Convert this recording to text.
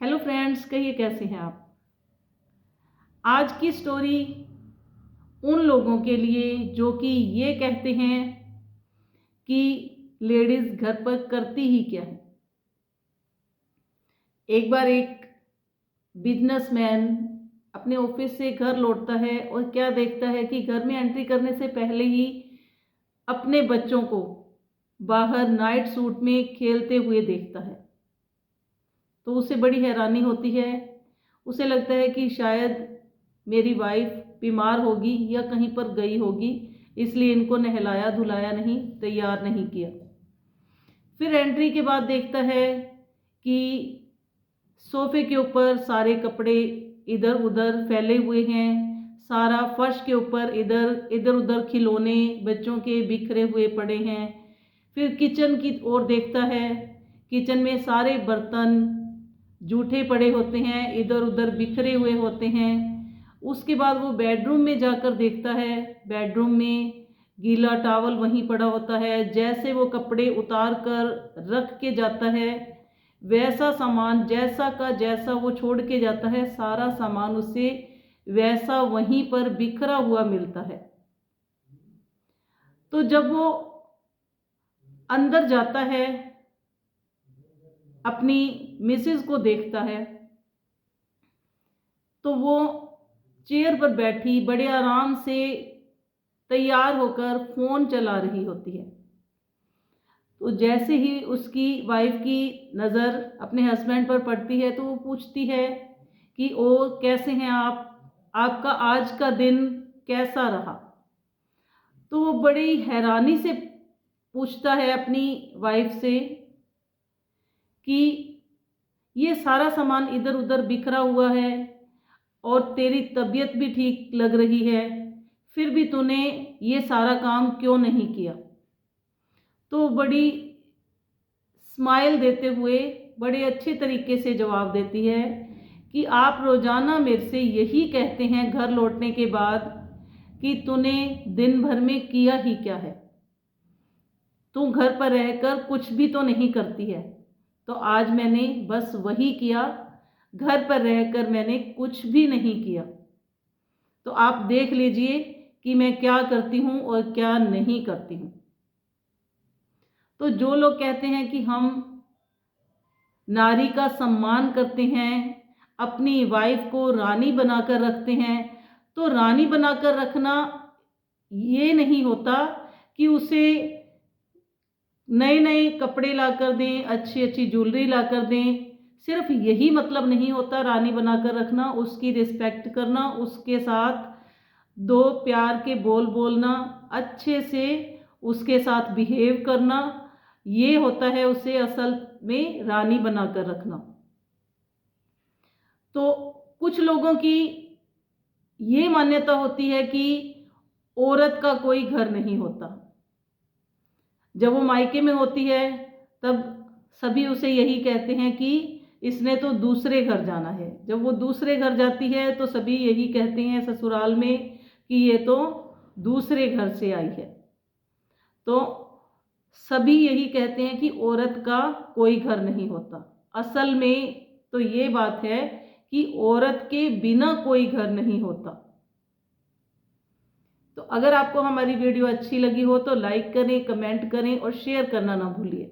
Hello friends, कहिए कैसे हैं आप। आज की स्टोरी उन लोगों के लिए जो कि ये कहते हैं कि लेडीज घर पर करती ही क्या है। एक बार एक बिजनेसमैन अपने ऑफिस से घर लौटता है और क्या देखता है कि घर में एंट्री करने से पहले ही अपने बच्चों को बाहर नाइट सूट में खेलते हुए देखता है। तो उसे बड़ी हैरानी होती है। उसे लगता है कि शायद मेरी वाइफ बीमार होगी या कहीं पर गई होगी, इसलिए इनको नहलाया धुलाया नहीं, तैयार नहीं किया। फिर एंट्री के बाद देखता है कि सोफे के ऊपर सारे कपड़े इधर उधर फैले हुए हैं। सारा फर्श के ऊपर इधर इधर उधर खिलौने बच्चों के बिखरे हुए पड़े हैं। फिर किचन की ओर देखता है। किचन में सारे बर्तन जूठे पड़े होते हैं, इधर उधर बिखरे हुए होते हैं। उसके बाद वो बेडरूम में जाकर देखता है। बेडरूम में गीला टॉवल वहीं पड़ा होता है। जैसे वो कपड़े उतार कर रख के जाता है, वैसा सामान जैसा का जैसा वो छोड़ के जाता है, सारा सामान उसे वैसा वहीं पर बिखरा हुआ मिलता है। तो जब वो अंदर जाता है, अपनी मिसेज को देखता है, तो वो चेयर पर बैठी बड़े आराम से तैयार होकर फोन चला रही होती है। तो जैसे ही उसकी वाइफ की नज़र अपने हस्बैंड पर पड़ती है तो वो पूछती है कि ओ कैसे हैं आप, आपका आज का दिन कैसा रहा। तो वो बड़ी हैरानी से पूछता है अपनी वाइफ से कि ये सारा सामान इधर उधर बिखरा हुआ है और तेरी तबीयत भी ठीक लग रही है, फिर भी तूने ये सारा काम क्यों नहीं किया। तो बड़ी स्माइल देते हुए बड़े अच्छे तरीके से जवाब देती है कि आप रोज़ाना मेरे से यही कहते हैं घर लौटने के बाद कि तूने दिन भर में किया ही क्या है, तू घर पर रहकर कुछ भी तो नहीं करती है। तो आज मैंने बस वही किया, घर पर रहकर मैंने कुछ भी नहीं किया। तो आप देख लीजिए कि मैं क्या करती हूँ और क्या नहीं करती हूँ। तो जो लोग कहते हैं कि हम नारी का सम्मान करते हैं, अपनी वाइफ को रानी बनाकर रखते हैं, तो रानी बनाकर रखना ये नहीं होता कि उसे नए नए कपड़े लाकर दें, अच्छी अच्छी ज्वेलरी लाकर दें। सिर्फ यही मतलब नहीं होता रानी बनाकर रखना। उसकी रिस्पेक्ट करना, उसके साथ दो प्यार के बोल बोलना, अच्छे से उसके साथ बिहेव करना, ये होता है उसे असल में रानी बनाकर रखना। तो कुछ लोगों की ये मान्यता होती है कि औरत का कोई घर नहीं होता। जब वो मायके में होती है तब सभी उसे यही कहते हैं कि इसने तो दूसरे घर जाना है। जब वो दूसरे घर जाती है तो सभी यही कहते हैं ससुराल में कि ये तो दूसरे घर से आई है। तो सभी यही कहते हैं कि औरत का कोई घर नहीं होता। असल में तो ये बात है कि औरत के बिना कोई घर नहीं होता। तो अगर आपको हमारी वीडियो अच्छी लगी हो तो लाइक करें, कमेंट करें और शेयर करना ना भूलिए।